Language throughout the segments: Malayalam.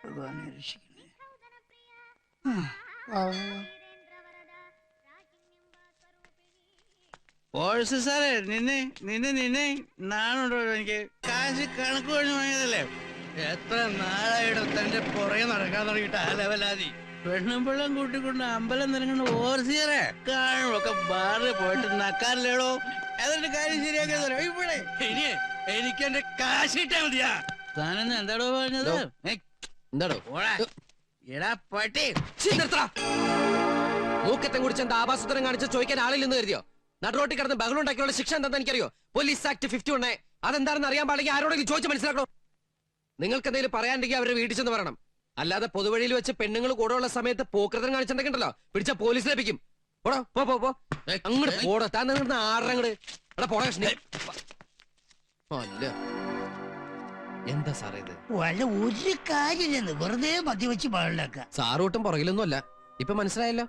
ഭഗവാനെ രക്ഷിക്കണേ. പോഴ്സ് സാറേ, നിന്നെ നാണുണ്ടോ? എനിക്ക് കാശ് കണക്ക് കഴിഞ്ഞ് വാങ്ങിയതല്ലേ. എത്ര നാളായിട്ട് തന്റെ പുറകെ നടക്കാൻ തുടങ്ങിയിട്ട് ആ ലെവലാതി. പെണ്ണും പിള്ളം കൂട്ടിക്കൊണ്ട് അമ്പലം നിറങ്ങുന്ന ഓർസിയറെ കാണുമൊക്കെ ബാറിൽ പോയിട്ട് നക്കാറില്ലേടോ. എന്നിട്ട് കാര്യം ശരിയാക്കിയതല്ലോ ഇവിടെ. ഇനി എനിക്ക് എന്റെ കാശ് കിട്ടാ മതിയാ. താനെന്ന് എന്താടോ പറഞ്ഞത്? എന്താടോ എടാ പട്ടി, മൂക്കത്തെ കുറിച്ച് എന്താ ആഭാസത്തരം കാണിച്ച് ചോദിക്കാൻ ആളില്ലെന്ന് കരുതിയോ? നടുറോട്ടി കിടന്ന് ബഹളം ഉണ്ടാക്കിയുള്ള ശിക്ഷ എന്താണെന്ന് എനിക്കറിയോ? Police act 51. അതെന്താണെന്ന് അറിയാൻ പാടില്ല. ആരോടെങ്കിലും ചോദിച്ച് മനസ്സിലാക്കണോ? നിങ്ങൾക്ക് എന്തെങ്കിലും പറയാണ്ടെങ്കിൽ അവരെ വീട്ടിൽ ചെന്ന് പറയണം. അല്ലാതെ പൊതുവഴിയിൽ വെച്ച് പെണ്ണുങ്ങൾ കൂടെ ഉള്ള സമയത്ത് പോക്കൃതം കാണിച്ചിട്ടുണ്ടല്ലോ, പിടിച്ച പോലീസ് ലഭിക്കും. പോടോ, പോ അങ്ങോട്ട് പോടോ. താൻ നിങ്ങളുടെ ആറങ്ങട് എടാ പോടാ. അല്ല എന്താ സാറേ ഇത്? വല്ല ഒരു കാര്യമില്ലെന്ന് വെറുതെ മദ്യവെച്ച് പാടില്ലാക്ക. സാറൂട്ടും പുറകിലൊന്നും അല്ല. ഇപ്പൊ മനസ്സിലായല്ലോ.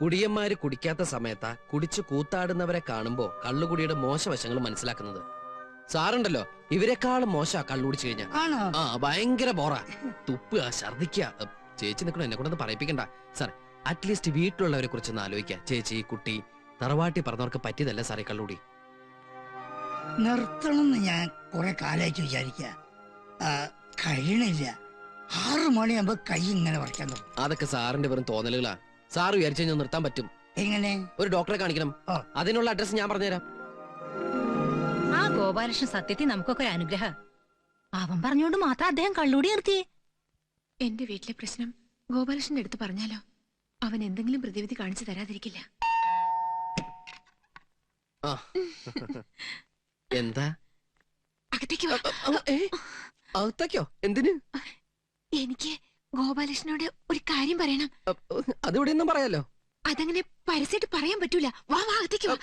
കുടിയന്മാര് കുടിക്കാത്ത സമയത്താ കുടിച്ചു കൂത്താടുന്നവരെ കാണുമ്പോ കള്ളുകുടിയുടെ മോശവശങ്ങൾ മനസ്സിലാക്കുന്നത്. സാറുണ്ടല്ലോ, ഇവരെക്കാളും മോശ കള്ളുടിച്ചു കഴിഞ്ഞാ. ആ ഭയങ്കര ബോറാ. തുപ്പുക, ഛർദിക്കുക. ചേച്ചി നിൽക്കണം, എന്നെ കൊണ്ടൊന്ന് പറയിപ്പിക്കണ്ട സാർ. അറ്റ്ലീസ്റ്റ് വീട്ടിലുള്ളവരെ കുറിച്ചൊന്ന് ആലോചിക്കുക. ചേച്ചി, കുട്ടി, തറവാട്ടി പറഞ്ഞവർക്ക് പറ്റിയതല്ല സാറേ കള്ളുടി. നിർത്തണം ഞാൻ കുറെ കാലായിട്ട് വിചാരിക്ക, കഴിയണില്ല. 6 മണിയാകുമ്പോ കൈ ഇങ്ങനെ വരയ്ക്കാൻ തുടങ്ങും. അതൊക്കെ സാറിന്റെ വെറും തോന്നലുകളാ. സാറ് വിചാരിച്ചു കഴിഞ്ഞാൽ നിർത്താൻ പറ്റും. എങ്ങനെ? ഒരു ഡോക്ടറെ കാണിക്കണം. അതിനുള്ള അഡ്രസ് ഞാൻ പറഞ്ഞുതരാം. ആ ഗോപാലകൃഷ്ണൻ സത്യത്തിൽ നമുക്കൊക്കെ ഒരു അനുഗ്രഹം. അവൻ പറഞ്ഞോണ്ട് മാത്രം അദ്ദേഹം കള്ളൂടി നിർത്തിയേ. എന്റെ വീട്ടിലെ പ്രശ്നം ഗോപാലകൃഷ്ണന്റെ അടുത്ത് പറഞ്ഞാലോ? അവൻ എന്തെങ്കിലും പ്രതിവിധി കാണിച്ചു തരാതിരിക്കില്ല. എന്താ? അകത്തേക്ക് വാ. അകത്തേക്കോ? എന്തിന്? എനിക്ക് ഗോപാലകൃഷ്ണനോട് ഒരു കാര്യം പറയണം. അതിവിടെ ഒന്നും പറയാലോ. അതങ്ങനെ പരസ്യമായിട്ട് പറയാൻ പറ്റൂല. വാ വാ, അകത്തേക്ക് വാ.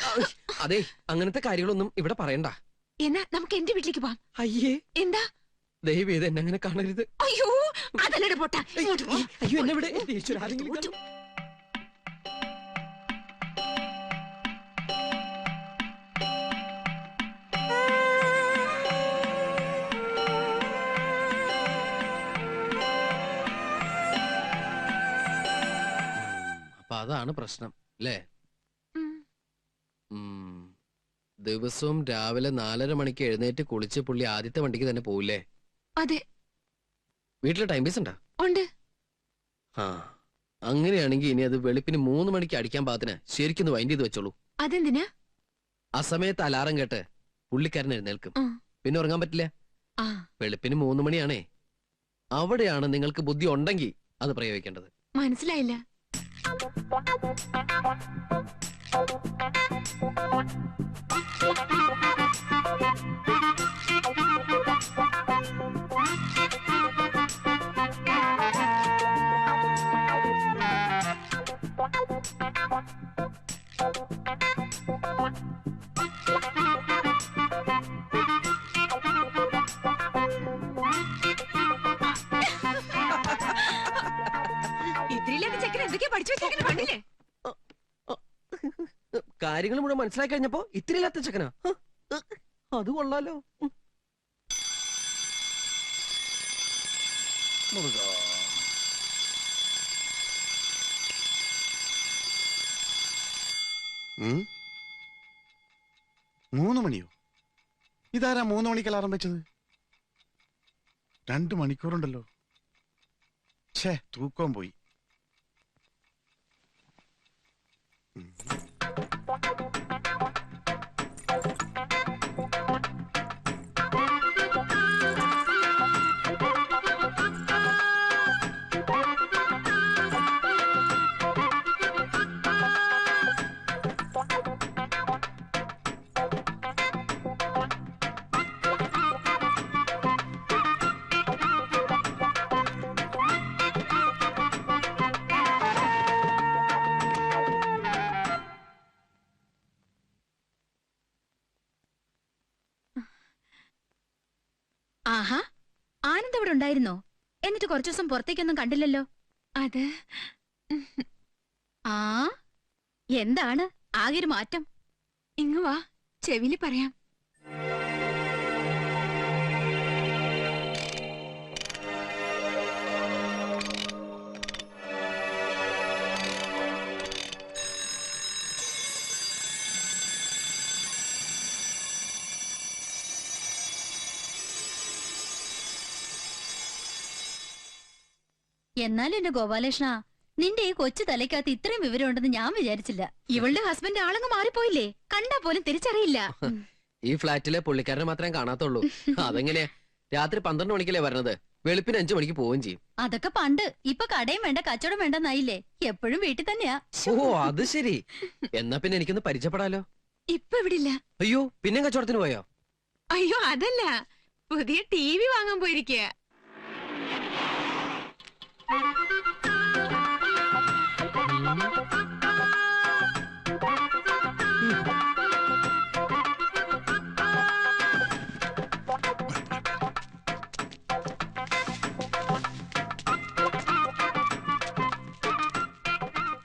അതെ, അങ്ങനത്തെ കാര്യങ്ങളൊന്നും ഇവിടെ പറയണ്ട. എന്നാ നമുക്ക് എന്റെ വീട്ടിലേക്ക് പോവാം. അയ്യേ, എന്താ? ദയവ് ചെയ്ത് എന്നെ അങ്ങനെ കാണരുത്. അയ്യോ, അതല്ലട പൊട്ട. അയ്യോ, എന്നെ ഇവിടെ ആരെങ്കിലും. അപ്പൊ അതാണ് പ്രശ്നം അല്ലേ? ദിവസവും രാവിലെ 4:30 മണിക്ക് എഴുന്നേറ്റ് കുളിച്ച് പുള്ളി ആദ്യത്തെ വണ്ടിക്ക് തന്നെ പോവില്ലേ? അതെ. വീട്ടില് ടൈം പീസ് ഉണ്ടാ? ഉണ്ട്. ആ, അങ്ങനെയാണെങ്കിൽ ഇനി അത് വെളുപ്പിന് 3 മണിക്ക് അടിക്കാൻ പാകത്തിന് ശരിക്കും വൈൻഡ് ചെയ്ത് വെച്ചോളൂ. അതെന്തിനാ? ആ സമയത്ത് അലാറം കേട്ട് പുള്ളിക്കാരൻ എഴുന്നേൽക്കും. പിന്നെ ഉറങ്ങാൻ പറ്റില്ല. വെളുപ്പിന് 3 മണിയാണേ. അവിടെയാണ് നിങ്ങൾക്ക് ബുദ്ധി ഉണ്ടെങ്കിൽ അത് പ്രയോഗിക്കേണ്ടത്. മനസ്സിലായില്ല. കാര്യങ്ങൾ മുഴുവൻ മനസ്സിലാക്കി കഴിഞ്ഞപ്പോ ഇത്തിരി ഇല്ലാത്ത ചെക്കനാ. അത് കൊള്ളാലോ. മൂന്ന് മണിയോ? ഇതാരാ 3 മണിക്ക് അലാറം വെച്ചത്? 2 മണിക്കൂറുണ്ടല്ലോ. ഛേ, തൂക്കം പോയി. ആഹാ, ആനന്ദ് ഇവിടെ ഉണ്ടായിരുന്നോ? എന്നിട്ട് കുറച്ചു ദിവസം പുറത്തേക്കൊന്നും കണ്ടില്ലല്ലോ. അത് ആ, എന്താണ് ആകെ ഒരു മാറ്റം? ഇങ്ങ് വാ, ചെവില് പറയാം. എന്നാലും എന്റെ ഗോപാലകൃഷ്ണ, നിന്റെ ഈ കൊച്ചു തലയ്ക്കകത്ത് ഇത്രയും വിവരം ഉണ്ടെന്ന് ഞാൻ വിചാരിച്ചില്ല. ഇവളുടെ ഹസ്ബൻഡ് ആളങ്ങ് മാറിപ്പോയില്ലേ, കണ്ടാ പോലും തിരിച്ചറിയില്ല. ഈ ഫ്ലാറ്റിലെ പുള്ളിക്കാരനെ മാത്രമേ കാണാത്തുള്ളൂ. അതെങ്ങനെയാ? രാത്രി 12 മണിക്കല്ലേ വരണത്, വെളുപ്പിന് 5 മണിക്ക് പോവുകയും ചെയ്യും. അതൊക്കെ പണ്ട്. ഇപ്പൊ കടയും വേണ്ട കച്ചവടം വേണ്ടെന്നായില്ലേ. എപ്പോഴും വീട്ടിൽ തന്നെയാ. ഓ അത് ശരി. എന്നാ പിന്നെ എനിക്കൊന്ന് പരിചയപ്പെടാലോ. ഇപ്പൊ ഇവിടെ ഇല്ല. അയ്യോ, പിന്നെ കച്ചവടത്തിന് പോയോ? അയ്യോ അതല്ല, പുതിയ TV വാങ്ങാൻ പോയിരിക്കുക.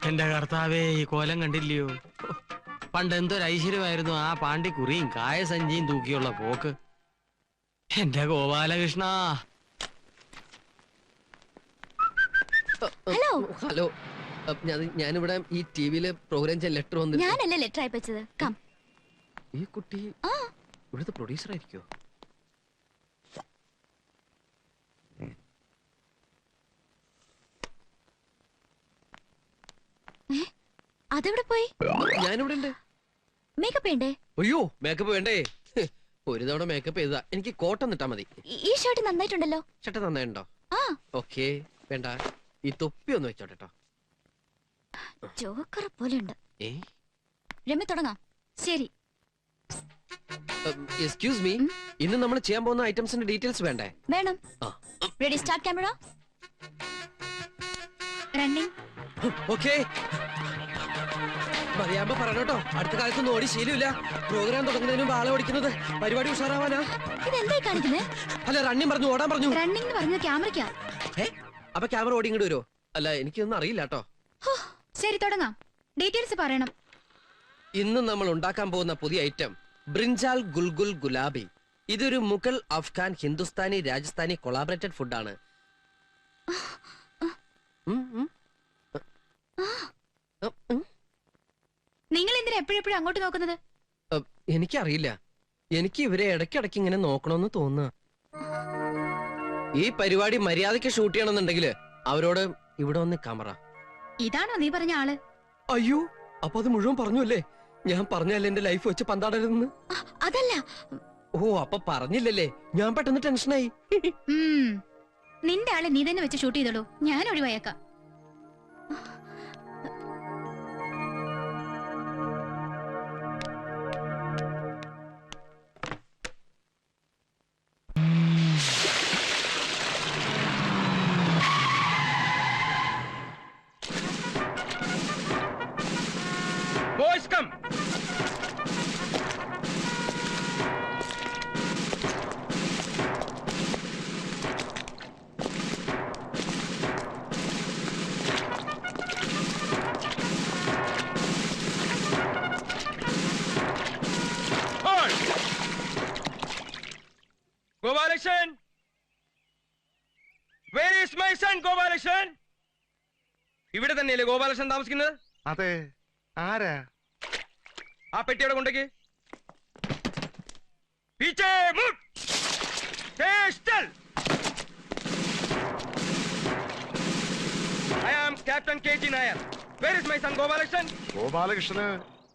എന്റെ കർത്താവേ, ഈ കോലം കണ്ടില്ലയോ? പണ്ട് എന്തൊരു ഐശ്വര്യമായിരുന്നു ആ പാണ്ടിക്കുറിയും കായസഞ്ചിയും തൂക്കിയുള്ള പോക്ക്. എന്റെ ഗോപാലകൃഷ്ണ. ഹലോ. ഹലോ, ഞാനിവിടെ ഈ ടിവിയില് പ്രോഗ്രാം ചെയ്യാൻ ലെറ്റർ വന്നു. ഞാനല്ലേ ലെറ്റർ അയച്ചത്. കം. ഈ കുട്ടി ഇവിടുത്തെ പ്രൊഡ്യൂസർ ആയിരിക്കോ? അതെവിടെ പോയി? ഞാനിവിടെ ഉണ്ട്. മേക്കപ്പ് വേണ്ടേ? അയ്യോ, മേക്കപ്പ് വേണ്ടേ? ഒരു തവണ മേക്കപ്പ് ചെയ്താ എനിക്ക് കോട്ടം ഇട്ടാ മതി. ഈ ഷർട്ട് നന്നായിട്ടുണ്ടല്ലോ. ഷർട്ട് നന്നായിട്ടുണ്ടോ? ആ. ഓക്കേ, വേണ്ട, ഈ തൊപ്പി ഒന്ന് വെച്ചോട്ടോ. ജോക്കർ പോലെ ഉണ്ട്. ഏ, രമ്യ തുടങ്ങാം. ശരി. എക്സ്ക്യൂസ് മീ, ഇന്ന് നമ്മൾ ചെയ്യാൻ പോകുന്ന ഐറ്റംസിന്റെ ഡീറ്റെയിൽസ് വേണ്ടേ? വേണം. ആ, ready, start camera. Running. Okay. മതിയാകുമ്പോ പറഞ്ഞോട്ടോ. അടുത്ത കാലത്തൊന്നും ഓടി ശീലമില്ല. പ്രോഗ്രാം തുടങ്ങുന്നതിന് മുമ്പ് ആളെ ഓടിക്കുന്നത് പരിപാടി ഉഷാറാവാനാ. ഇതെന്തായി കാണിക്കുന്നേ? അല്ല, റണ്ണിങ് പറഞ്ഞു, ഓടാൻ പറഞ്ഞു. റണ്ണിംഗ് എന്ന് പറഞ്ഞ ക്യാമറയ്ക്കാ. അപ്പൊ ക്യാമറ ഓടി ഇങ്ങോട്ട് വരുമോ? അല്ല, എനിക്കൊന്നും അറിയില്ല കേട്ടോ. ശരി, തുടങ്ങാം. ഡീറ്റെയിൽസ് പറയണം. ഇന്ന് നമ്മൾ ഉണ്ടാക്കാൻ പോകുന്ന പുതിയ ഐറ്റം ബ്രിഞ്ചാൽ ഗുൽഗുൽ ഗുലാബി. ഇതൊരു മുഗൾ, അഫ്ഗാൻ, ഹിന്ദുസ്ഥാനി, രാജസ്ഥാനി കൊളാബറേറ്റഡ് ഫുഡാണ്. നിങ്ങൾ എന്തിനാ എപ്പോഴെപ്പോഴും അങ്ങോട്ട് നോക്കുന്നത്? എനിക്കറിയില്ല, എനിക്ക് ഇവരെ ഇടയ്ക്കിടയ്ക്ക് ഇങ്ങനെ നോക്കണമെന്ന് തോന്നുക. ഈ പരിപാടി മര്യാദയ്ക്ക് ഷൂട്ട് ചെയ്യണമെന്നുണ്ടെങ്കിൽ അവരോട് ഇവിടെ വന്ന് ക്യാമറ. ഇതാണോ നീ പറഞ്ഞ ആള്? അയ്യോ, അപ്പൊ അത് മുഴുവൻ പറഞ്ഞു അല്ലേ? ഞാൻ പറഞ്ഞല്ലേ എന്റെ ലൈഫ് വെച്ച് പന്താടരുതെന്ന്. അതല്ല. ഓ, അപ്പൊ പറഞ്ഞില്ലല്ലേ? ഞാൻ പെട്ടെന്ന് ടെൻഷനായി. നിന്റെ ആളെ നീ തന്നെ വെച്ച് ഷൂട്ട് ചെയ്തോളൂ, ഞാൻ ഒഴിവായേക്കാം. Boys, come! Hold! Gopalakrishnan! Where is my son, Gopalakrishnan? ഇവിടെ തന്നെയല്ലേ ഗോപാലകൃഷ്ണൻ താമസിക്കുന്നത്? അതെ. ആരാ? ആ പെട്ടിയുടെ കൊണ്ടേക്ക്. പീച്ചേ മുട്ട്. സ്റ്റൽ. I am Captain KG Nair. Where is my son Gopalakrishnan? ഗോപാലകൃഷ്ണന്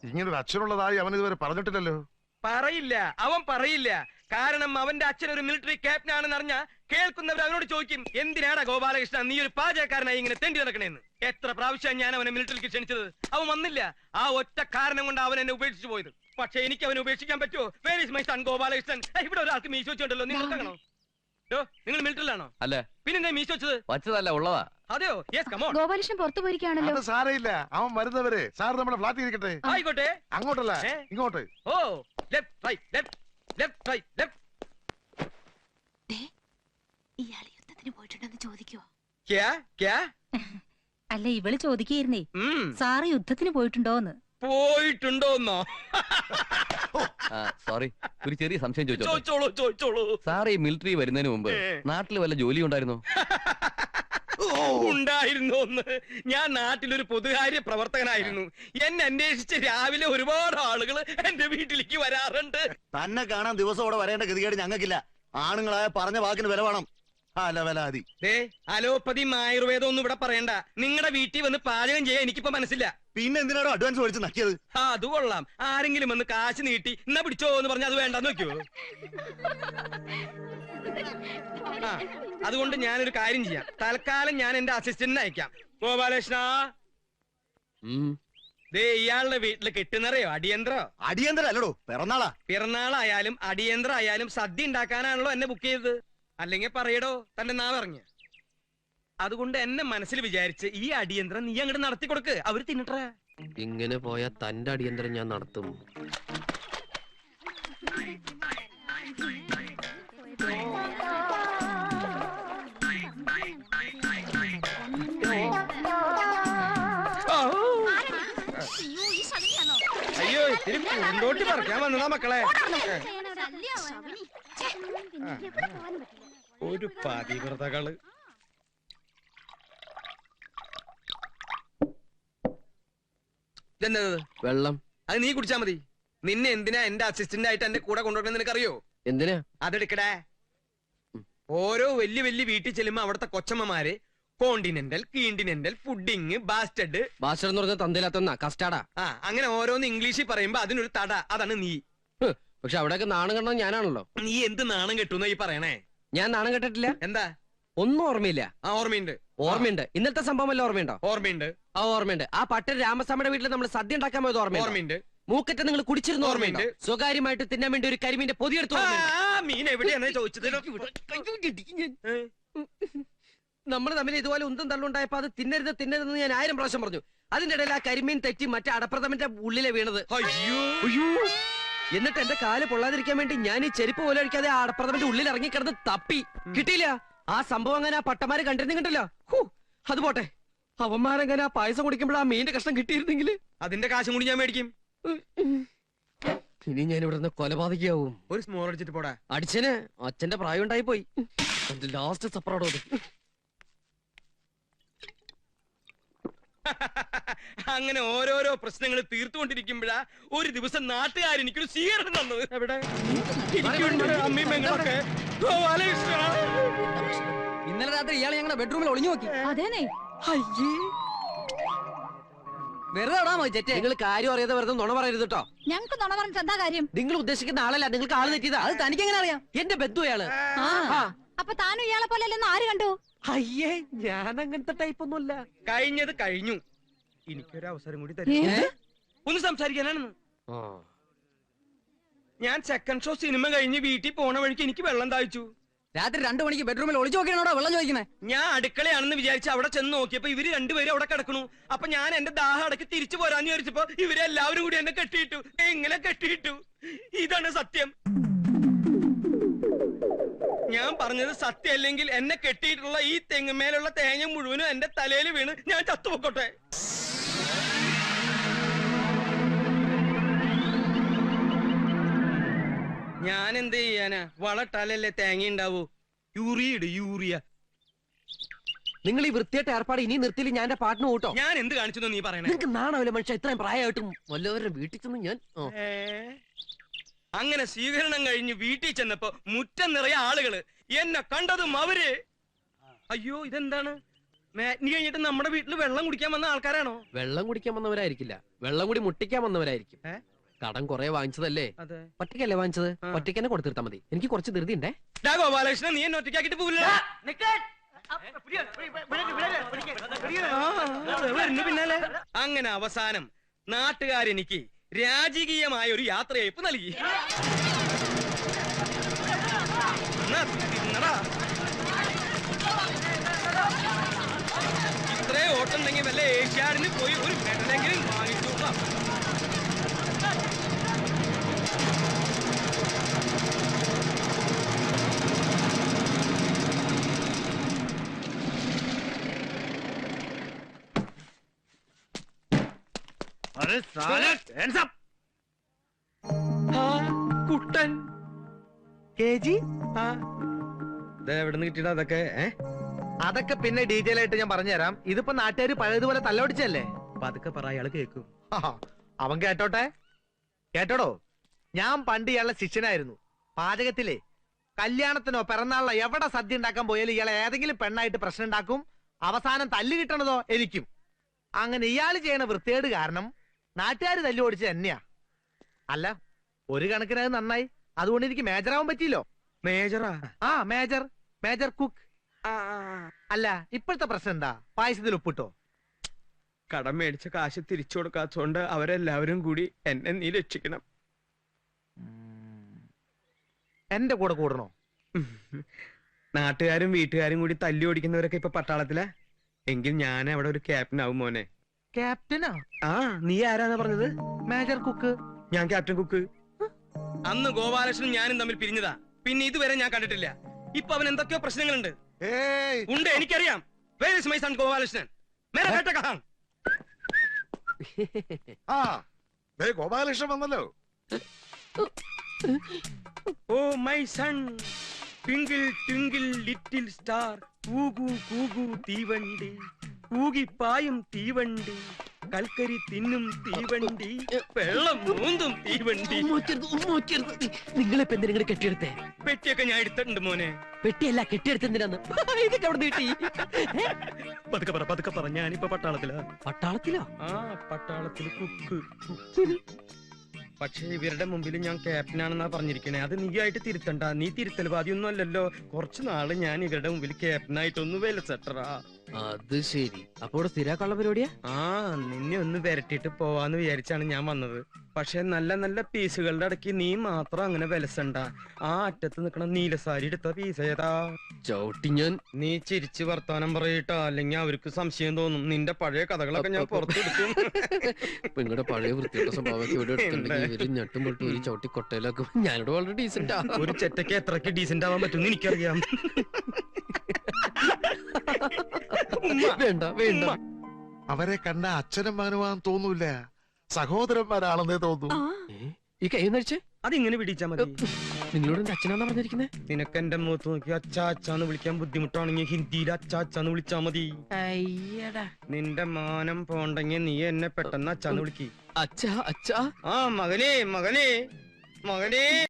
ഇങ്ങനൊരു അച്ഛനുള്ളതായി അവൻ ഇതുവരെ പറഞ്ഞിട്ടില്ലല്ലോ. പറയില്ല, അവൻ പറയില്ല. കാരണം അവന്റെ അച്ഛൻ ഒരു മിലിറ്ററി ക്യാപ്റ്റൻ ആണെന്ന് അറിഞ്ഞ കേൾക്കുന്നവർ അവനോട് ചോദിക്കും, എന്തിനാടാ ഗോപാലകൃഷ്ണൻ നീ ഒരു പാചകക്കാരനായി ഇങ്ങനെ തെണ്ടി നടക്കണേന്ന്. എത്ര പ്രാവശ്യം ഞാൻ അവനെ മിലിറ്ററിക്ക് ക്ഷണിച്ചത്, അവൻ വന്നില്ല. ആ ഒറ്റ കാരണം കൊണ്ട് അവൻ എന്നെ ഉപേക്ഷിച്ചു പോയത്. പക്ഷെ എനിക്ക് അവനെ ഉപേക്ഷിക്കാൻ പറ്റുമോ? Where is my son Gopalakrishnan? ഇവിടെ ഒരാൾക്ക് മീശ വെച്ചുണ്ടല്ലോ, നിങ്ങൾ നോക്കണോ? നിങ്ങൾ മിലിറ്ററിലാണോ? അല്ല, പിന്നെ മീശ വെച്ചത് വച്ചതല്ല, ഉള്ളതാ. അതെയോ? Yes, come on. ഗോപാലകൃഷ്ണൻ പുറത്തു പോയിരിക്കുകയാണല്ലോ. അത് സാരയില്ല, അവൻ വരുന്നവരെ സാർ നമ്മുടെ ഫ്ലാറ്റിൽ ഇരിക്കട്ടെ. ആയിക്കോട്ടെ. അങ്ങോട്ടല്ല, ഇങ്ങോട്ട്. ഓ, left right left left right left. ഇയാൾ യുദ്ധത്തിന് പോയിട്ടുണ്ടെന്ന് ചോദിക്കുവോ? ക്യാ ക്യാ? അല്ല, ഇവള് ചോദിക്കുകയായിരുന്നേ, സാറ് യുദ്ധത്തിന് പോയിട്ടുണ്ടോന്ന്. പോയിട്ടുണ്ടോന്നോ? സോറി, ഒരു ചെറിയ സംശയം ചോദിച്ചോളൂ ചോദിച്ചോളൂ. സാർ ഈ മിലിറ്ററി വരുന്നതിന് മുമ്പ് നാട്ടിൽ വല്ല ജോലി ഉണ്ടായിരുന്നോ? ഉണ്ടായിരുന്നു. ഞാൻ നാട്ടിലൊരു പൊതുകാര്യ പ്രവർത്തകനായിരുന്നു. എന്നെ അന്വേഷിച്ച് രാവിലെ ഒരുപാട് ആളുകൾ എന്റെ വീട്ടിലേക്ക് വരാറുണ്ട്. തന്നെ കാണാൻ ദിവസം അവിടെ വരേണ്ട ഗതികേട് ഞങ്ങൾക്കില്ല. ആണുങ്ങളായ പറഞ്ഞ വാക്കിന് വില വേണം. അലവലാതി. ദേ അലോപ്പതിയും ആയുർവേദം ഒന്നും ഇവിടെ പറയണ്ട. നിങ്ങളുടെ വീട്ടിൽ വന്ന് പാചകം ചെയ്യാൻ എനിക്കിപ്പോ മനസ്സില്ല. പിന്നെ എന്തിനാണോ അഡ്വാൻസ് മേടിച്ച് നക്കിയത്? ആ അത് കൊള്ളാം. ആരെങ്കിലും വന്ന് കാശ് നീട്ടി എന്നാ പിടിച്ചോ എന്ന് പറഞ്ഞാൽ അത് വേണ്ടെന്ന് വെക്കുവോ? ആ അതുകൊണ്ട് ഞാനൊരു കാര്യം ചെയ്യാം. തൽക്കാലം ഞാൻ എന്റെ അസിസ്റ്റന്റിനെ അയക്കാം. ഗോപാലകൃഷ്ണ, ദേ ഇയാളുടെ വീട്ടില് കിട്ടുന്നറിയോ അടിയന്തരോ? അടിയന്തര അല്ലടോ, പിറന്നാളാ. പിറന്നാളായാലും അടിയന്തരം ആയാലും സദ്യ ഉണ്ടാക്കാനാണല്ലോ എന്നെ ബുക്ക് ചെയ്തത്. അല്ലെങ്കിൽ പറയടോ തന്റെ നാ പറഞ്ഞ്. അതുകൊണ്ട് എന്നെ മനസ്സിൽ വിചാരിച്ച് ഈ അടിയന്തരം നീ അങ്ങോട്ട് നടത്തി കൊടുക്ക്. അവര് തിന്നിട്ടേ. ഇങ്ങനെ പോയാ തന്റെ അടിയന്തരം ഞാൻ നടത്തും. അയ്യോ ഇത്തിരി പൂന്തോട്ടി പറിക്കാൻ വന്നതാ മക്കളെ. ഒരു പതിവ്രതകള്. ഇതെന്നത്? വെള്ളം. അത് നീ കുടിച്ചാ മതി. നിന്നെ എന്തിനാ എന്റെ അസിസ്റ്റന്റ് ആയിട്ട് എന്റെ കൂടെ കൊണ്ടുവരണം നിനക്കറിയോ? എന്തിനാ? അതെടുക്കടേ. ഓരോ വലിയ വലിയ വീട്ടിൽ ചെല്ലുമ്പോ അവിടുത്തെ കൊച്ചമ്മമാര് കോണ്ടിനെന്റൽ, കീണ്ടിനെന്റൽ, പുഡിങ്, ബാസ്റ്റഡ്. ബാസ്റ്റഡ് എന്ന് പറഞ്ഞ തന്തയിലാത്തന്നാ കസ്റ്റാർഡാ. ആ അങ്ങനെ ഓരോന്ന് ഇംഗ്ലീഷിൽ പറയുമ്പോ അതിനൊരു തട. അതാണ് നീ. പക്ഷെ അവിടെയൊക്കെ നാണം കണ്ടത് ഞാനാണല്ലോ. നീ എന്ത് നാണം കെട്ടുന്ന ഈ പറയണേ? ഞാൻ നാണം കെട്ടിട്ടില്ല. എന്താ? ഒന്നും ഓർമ്മയില്ല. ആ ഓർമ്മയുണ്ട്. ഓർമ്മയുണ്ട്. ഇന്നത്തെ സംഭവം വല്ല ഓർമ്മയുണ്ടോ? ഓർമ്മയുണ്ട്. ആ ഓർമ്മയുണ്ട്. ആ പട്ടൻ രാമസ്വാമിയുടെ വീട്ടിൽ നമ്മൾ സദ്യ ഉണ്ടാക്കാൻ പോയത് ഓർമ്മയുണ്ട്. മൂക്കറ്റ നിങ്ങൾ കുടിച്ചിരുന്ന ഓർമ്മയുണ്ട്. സ്വകാര്യമായിട്ട് തിന്നാൻ വേണ്ടി ഒരു കരിമീന്റെ പൊതിയെടുത്ത് മീൻ എവിടെയാണ് ചോദിച്ചത്? നമ്മൾ തമ്മിൽ ഇതുപോലെ ഉന്തം തള്ളുണ്ടായപ്പോ അത് തിന്നരുതെന്ന് ഞാൻ 1000 പ്രാവശ്യം പറഞ്ഞു. അതിന്റെ ഇടയിൽ ആ കരിമീൻ തെറ്റി മറ്റേ അടപ്രഥമന്റെ ഉള്ളിലെ വീണത്. അയ്യോ. എന്നിട്ട് എന്റെ കാല് പൊള്ളാതിരിക്കാൻ വേണ്ടി ഞാൻ ഈ ചെരുപ്പ് പോലെ അടിക്കാതെ ആ അടപ്രഥമന്റെ ഉള്ളിൽ ഇറങ്ങിക്കിടന്ന് തപ്പി. കിട്ടിയില്ല. ആ സംഭവം അങ്ങനെ ആ പട്ടമാര് കണ്ടിരുന്നില്ല. അത് പോട്ടെ, അവന്മാരങ്ങനെ ആ പായസം കുടിക്കുമ്പോൾ ആ മീന്റെ കഷ്ണം കിട്ടിയിരുന്നെങ്കിൽ അതിന്റെ കാശും കൂടി ഞാൻ മേടിക്കും. ഇനി ഞാൻ ഇവിടെ നിന്ന് കൊലപാതകയാവും. ഒരു സ്മോൾ അടിച്ചിട്ട് പോടാ. അടിച്ചന് അച്ഛന്റെ പ്രായം ഉണ്ടായി പോയി. ലാസ്റ്റ് സപ്പറോടോ. അങ്ങനെ ഓരോരോ പ്രശ്നങ്ങൾ തീർത്തുകൊണ്ടിരിക്കുമ്പോഴാ ഒരു ദിവസം നാട്ടുകാർ എനിക്കൊരു സ്വീകരണം തന്നത്. എവിടെ? അമ്മയും പെങ്ങളൊക്കെ. ഇന്നലെ രാത്രി ഇയാളെ ഞങ്ങളുടെ ബെഡ്റൂമിൽ ഒളിഞ്ഞു നോക്കി. അതേനെ. വെറുതെ നിങ്ങൾ കാര്യം അറിയാതെ വെറുതെ നുണ പറയരുത് കേട്ടോ. ഞങ്ങക്ക് നുണ പറഞ്ഞിട്ട് എന്താ കാര്യം? നിങ്ങൾ ഉദ്ദേശിക്കുന്ന ആളല്ല. നിങ്ങൾക്ക് ആള് തെറ്റിയതാ. അത് തനിക്ക് എങ്ങനെ അറിയാം? എന്റെ ബന്ധു അയാള്. അപ്പൊ താനും ഇയാളെ പോലെ അല്ലെന്ന് ആര് കണ്ടു? അയ്യേ, ഞാൻ അങ്ങനത്തെ ടൈപ്പ് ഒന്നുമല്ല. കഴിഞ്ഞത് കഴിഞ്ഞു. എനിക്കൊരു അവസരം കൂടി തരും. ഒന്ന് സംസാരിക്കാനാണെന്ന്. ഞാൻ സെക്കൻഡ് ഷോ സിനിമ കഴിഞ്ഞ് വീട്ടിൽ പോണ വഴിക്ക് എനിക്ക് വെള്ളം താഴ്ച്ചു. രാത്രി 2 മണിക്ക് ബെഡ്റൂമിൽ ഒളിച്ചു നോക്കിയാണോ വെള്ളം ചോദിക്കുന്നത്? ഞാൻ അടുക്കളയാണെന്ന് വിചാരിച്ച് അവിടെ ചെന്ന് നോക്കിയപ്പോ ഇവര് രണ്ടുപേരും അവിടെ കിടക്കണു. അപ്പൊ ഞാൻ എന്റെ ദാഹം അടക്കി തിരിച്ചു പോരാന്ന് വിചാരിച്ചപ്പോ ഇവരെല്ലാവരും കൂടി എന്നെ കെട്ടിയിട്ടു. എങ്ങനെ കെട്ടിയിട്ടു? ഇതാണ് സത്യം. ഞാൻ പറഞ്ഞത് സത്യം അല്ലെങ്കിൽ എന്നെ കെട്ടിയിട്ടുള്ള ഈ തെങ്ങുമേലുള്ള തേങ്ങ മുഴുവനും എന്റെ തലയിൽ വീണ് ഞാൻ ചത്തുപൊക്കോട്ടെ. ഞാൻ എന്ത് ചെയ്യാനാ? വളട്ടാലല്ലേ തേങ്ങ ഉണ്ടാവൂ. യൂറിയ. നിങ്ങൾ ഈ വൃത്തിയായിട്ട് ഏർപ്പാട് ഇനി നിർത്തിയില്ല ഞാൻ എന്റെ പാട്ടിന് കൂട്ടോ. ഞാൻ എന്ത് കാണിച്ചു നീ പറയണേ? നിങ്ങൾക്ക് നാണാവില്ല മനുഷ്യ. ഇത്രയും പ്രായമായിട്ടും വല്ലവരുടെ വീട്ടിൽ ചെന്ന് ഞാൻ അങ്ങനെ സ്വീകരണം കഴിഞ്ഞ് വീട്ടിൽ ചെന്നപ്പോ മുറ്റം നിറയെ ആളുകള്. എന്നെ കണ്ടതും അവര് അയ്യോ ഇതെന്താണ്? മാറ്റിനി കഴിഞ്ഞിട്ട് നമ്മുടെ വീട്ടിൽ വെള്ളം കുടിക്കാൻ വന്ന ആൾക്കാരാണോ? വെള്ളം കുടിക്കാൻ വന്നവരായിരിക്കില്ല, വെള്ളം കൂടി മുട്ടിക്കാൻ വന്നവരായിരിക്കും. കടം കുറെ വാങ്ങിച്ചതല്ലേ? ഒറ്റയ്ക്കല്ലേ വാങ്ങിച്ചത്? ഒറ്റയ്ക്ക് തന്നെ കൊടുത്തിരുത്താ മതി. എനിക്ക് കുറച്ച് ധൃതി ഉണ്ടേ. ഗോപാലകൃഷ്ണൻ, നീ എന്നെ ഒറ്റയ്ക്കാക്കിട്ട് പോവില്ല. പിന്നാലെ അങ്ങനെ അവസാനം നാട്ടുകാരെനിക്ക് രാജകീയമായ ഒരു യാത്രയയപ്പ് നൽകി. ഇത്രേ ഓട്ടുണ്ടെങ്കിൽ വല്ല ഏഷ്യാഡിന് പോയി ഒരു മെഡലെങ്കിലും വാങ്ങിച്ചു. കുട്ടൻ എവിടുന്ന് കിട്ടിയടാ അതൊക്കെ? അതൊക്കെ പിന്നെ ഡീറ്റെയിൽ ആയിട്ട് ഞാൻ പറഞ്ഞുതരാം. ഇതിപ്പോ നാട്ടുകാർ പഴയതുപോലെ തല്ലൊടിച്ചല്ലേ. പതുക്കെ പറ, അയാള് കേൾക്കും. അവൻ കേട്ടോട്ടെ. കേട്ടോടോ, ഞാൻ പണ്ട് ഇയാളുടെ ശിഷ്യനായിരുന്നു. പാചകത്തിലെ കല്യാണത്തിനോ പിറന്നാളിനോ എവിടെ സദ്യ ഉണ്ടാക്കാൻ പോയാലും ഇയാളെ ഏതെങ്കിലും പെണ്ണായിട്ട് പ്രശ്നം ഉണ്ടാക്കും. അവസാനം തല്ല് കിട്ടണതോ എനിക്കും. അങ്ങനെ ഇയാൾ ചെയ്യണ വൃത്തികേട് കാരണം നാട്ടുകാർ തല്ലു ഓടിച്ചത് തന്നെയാ. അല്ല, ഒരു കണക്കിന് അത് നന്നായി. അതുകൊണ്ട് എനിക്ക് മേജറാവാൻ പറ്റിയില്ലോ. മേജറാ? ആ, മേജർ കുക്ക്. അല്ല, ഇപ്പോഴത്തെ പ്രശ്നം എന്താ? പായസത്തിൽ ഉപ്പിട്ടോ? കടം മേടിച്ച കാശ് തിരിച്ചു കൊടുക്കാത്തോണ്ട് അവരെല്ലാവരും കൂടി എന്നെ നീ രക്ഷിക്കണം. എന്റെ കൂടെ കൂടണോ? നാട്ടുകാരും വീട്ടുകാരും കൂടി തല്ലി ഓടിക്കുന്നവരൊക്കെ ഇപ്പൊ പട്ടാളത്തിലാ. എങ്കിൽ ഞാൻ അവിടെ ഒരു ക്യാപ്റ്റൻ ആവും മോനെ. ക്യാപ്റ്റനാ? ആ, നീ ആരാന്നാ പറഞ്ഞത്? Major cook. ഞാൻ ക്യാപ്റ്റൻ കുക്ക്. അന്ന് ഗോപാലകൃഷ്ണനും ഞാനും തമ്മിൽ പിരിഞ്ഞതാ. പിന്നെ ഇതുവരെ ഞാൻ കണ്ടിട്ടില്ല. ഇപ്പൊ അവൻ എന്തൊക്കെയോ പ്രശ്നങ്ങളുണ്ട്. ഉണ്ട്, എനിക്കറിയാം. Where is my son Gopalakrishnan? മേരാ ബേട്ട കഹാം? ആ, ദേ ഗോപാലകൃഷ്ണൻ വന്നല്ലോ. Oh my son, twinkle twinkle little star, കൂകു കൂകു തീവണ്ടി, കൂകിപ്പായും തീവണ്ടി, കൽക്കരി തിന്നും തീവണ്ടി, വെള്ളം മൂന്നും തീവണ്ടി. നിങ്ങളിപ്പോ എന്തിനാ കെട്ടിയെടുത്തേ? പെട്ടിയൊക്കെ ഞാൻ എടുത്തിട്ടുണ്ട് മോനെ. പെട്ടിയല്ല, കെട്ടിയെടുത്തെന്തിനാന്ന്? ഇതൊക്കെ അവിടെ കിട്ടി. പതുക്കെ പറ, ഞാനിപ്പോ പട്ടാളത്തിലാ. പട്ടാളത്തിലോ? ആ, പട്ടാളത്തിൽ കുക്ക്. പക്ഷെ ഇവരുടെ മുമ്പിൽ ഞാൻ ക്യാപ്റ്റനാണെന്നാ പറഞ്ഞിരിക്കണേ. അത് നീ ആയിട്ട് തിരുത്തണ്ട. നീ തിരുത്തൽവാദിയൊന്നും അല്ലല്ലോ. കുറച്ചു നാള് ഞാൻ ഇവരുടെ മുമ്പിൽ ക്യാപ്റ്റനായിട്ടൊന്ന് വിലസെട്ടറാ. അത് ശരി. അപ്പോൾ സ്ഥിരാക്കുള്ള പരിപാടിയാ? ആ, നിന്നെ ഒന്ന് വരട്ടിട്ട് പോവാന്ന് വിചാരിച്ചാണ് ഞാൻ വന്നത്. പക്ഷെ നല്ല നല്ല പീസുകളുടെ ഇടയ്ക്ക് നീ മാത്രം അങ്ങനെ വിലസണ്ട. ആ അറ്റത്ത് നിക്കണ നീലസാരി എടുത്ത പീസ് ഏതാ? ചവിട്ടി ഞാൻ. നീ ചിരിച്ച് വർത്താനം പറയട്ടാ, അല്ലെങ്കിൽ അവർക്ക് സംശയം തോന്നും. നിന്റെ പഴയ കഥകളൊക്കെ ഞാൻ പുറത്തെടുക്കും. നിങ്ങളുടെ പഴയ വൃത്തിയുടെ സ്വഭാവമൊക്കെ ഇവിടെ എടുത്തിട്ടുണ്ടെങ്കിൽ ഇവര് ഞെട്ടും പൊട്ടും ഒരു ചവിട്ടി കൊട്ടയിലാക്കും. ഞാനിവിടെ വളരെ ഡീസന്റ്. ഒരു ചെറ്റയ്ക്ക് എത്രക്ക് ഡീസന്റ് ആവാൻ പറ്റും എനിക്കറിയാം. വേണ്ട വേണ്ട. അവരെ കണ്ട അച്ഛനും മകനുമാണെന്ന് തോന്നൂല, സഹോദരന്മാരാണെന്നേ തോന്നൂ. ഈ കൈ നടിച്ചേ അതിങ്ങനെ പിടിച്ചാ മതി. നിങ്ങളോട് എന്റെ അച്ഛനാന്നാ പറഞ്ഞിരിക്കുന്നേ? നിനക്ക് എന്റെ മുഖത്ത് നോക്കി അച്ചാ അച്ചാന്ന് വിളിക്കാൻ ബുദ്ധിമുട്ടാണെങ്കിൽ ഹിന്ദിയിൽ അച്ചാ അച്ചാന്ന് വിളിച്ചാ മതി. അയ്യടാ. നിന്റെ മാനം പോണ്ടെങ്കിൽ നീ എന്നെ പെട്ടെന്ന് അച്ചാന്ന് വിളിക്ക്. അച്ഛാ അച്ഛാ. ആ, മകനേ മകനേ മകനേ.